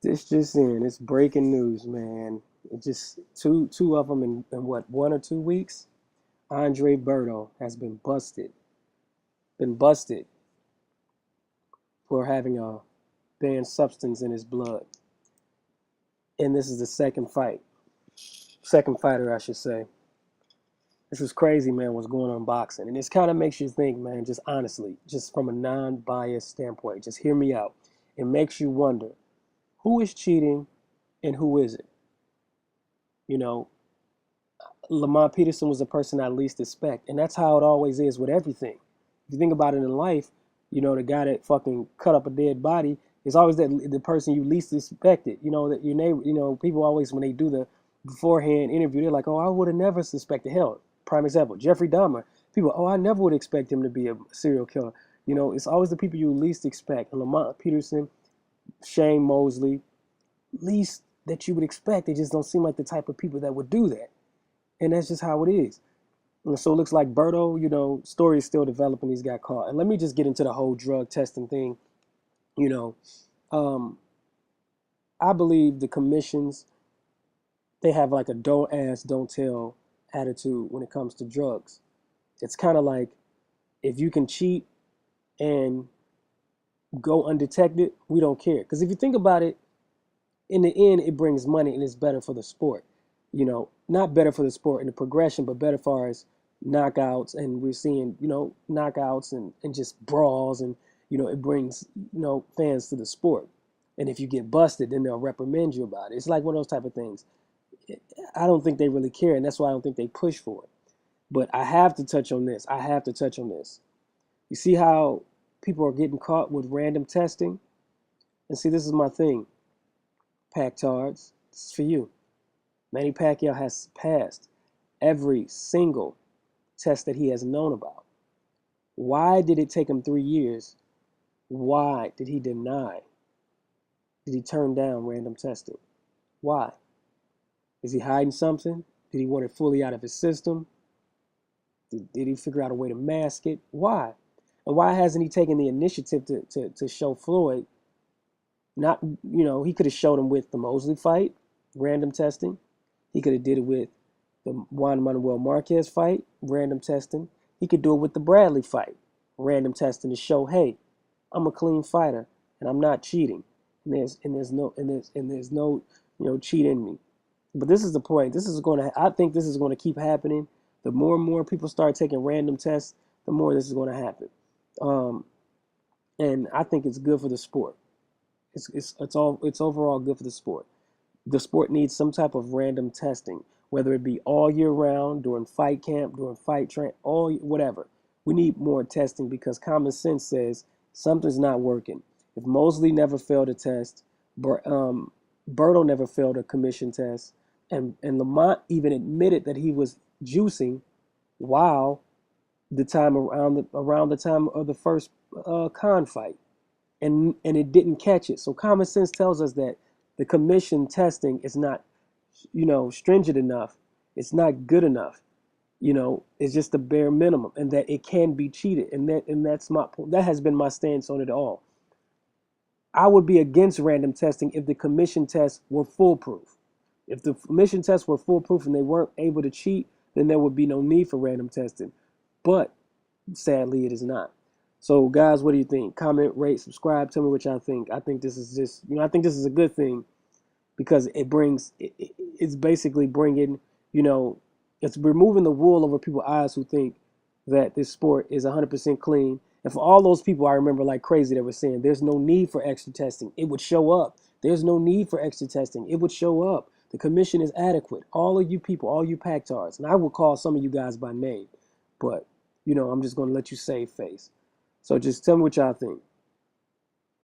This just in, it's breaking news, man. It just two of them in what 1 or 2 weeks. Andre Berto has been busted for having a banned substance in his blood, and this is the second fighter, I should say. This is crazy, man. What's going on in boxing, and this kind of makes you think, man. Just honestly, just from a non-biased standpoint, just hear me out. It makes you wonder who is cheating and who isn't. You know, Lamont Peterson was the person I least expect, and that's how it always is with everything. If you think about it in life, the guy that fucking cut up a dead body is always the person you least expected. That your neighbor. People always when they do the beforehand interview, they're like, "Oh, I would have never suspected." Hell, prime example, Jeffrey Dahmer. People, "Oh, I never would expect him to be a serial killer." It's always the people you least expect. And Lamont Peterson, Shane Mosley, least that you would expect. They just don't seem like the type of people that would do that. And that's just how it is. And so it looks like Berto, story is still developing. He's got caught. And let me just get into the whole drug testing thing. You know, um, I believe the commissions, they have like a don't ask, don't tell attitude when it comes to drugs. It's kind of like if you can cheat and go undetected, we don't care. Because if you think about it, in the end, it brings money and it's better for the sport. Not better for the sport in the progression, but better far as knockouts. And we're seeing, knockouts and just brawls. And, it brings, fans to the sport. And if you get busted, then they'll reprimand you about it. It's like one of those type of things. I don't think they really care. And that's why I don't think they push for it. But I have to touch on this. I have to touch on this. You see how people are getting caught with random testing? And see, this is my thing. Pactards, this is for you. Manny Pacquiao has passed every single test that he has known about. Why did it take him 3 years? Why did he deny? Did he turn down random testing? Why? Is he hiding something? Did he want it fully out of his system? Did he figure out a way to mask it? Why? And why hasn't he taken the initiative to show Floyd? Not, he could have showed him with the Mosley fight, random testing. He could have did it with the Juan Manuel Marquez fight, random testing. He could do it with the Bradley fight, random testing to show, hey, I'm a clean fighter and I'm not cheating. And there's no cheat in me. But this is the point. I think this is going to keep happening. The more and more people start taking random tests, the more this is going to happen. Um, and I think it's good for the sport. It's overall good for the sport. The sport needs some type of random testing, whether it be all year round, during fight camp, during fight train, all whatever. We need more testing because common sense says something's not working. If Mosley never failed a test, Berto never failed a commission test, and Lamont even admitted that he was juicing while the time around the time of the first con fight, and it didn't catch it. So common sense tells us that the commission testing is not, stringent enough. It's not good enough. It's just the bare minimum, and that it can be cheated. And that's my point. That has been my stance on it all. I would be against random testing if the commission tests were foolproof. If the commission tests were foolproof and they weren't able to cheat, then there would be no need for random testing. But sadly, it is not. So, guys, what do you think? Comment, rate, subscribe. Tell me what y'all think. I think this is just, I think this is a good thing because it's basically bringing, it's removing the wool over people's eyes who think that this sport is 100% clean. And for all those people, I remember like crazy that were saying there's no need for extra testing. It would show up. There's no need for extra testing. It would show up. The commission is adequate. All of you people, all you Pactards, and I will call some of you guys by name, but I'm just going to let you save face. So just tell me what y'all think.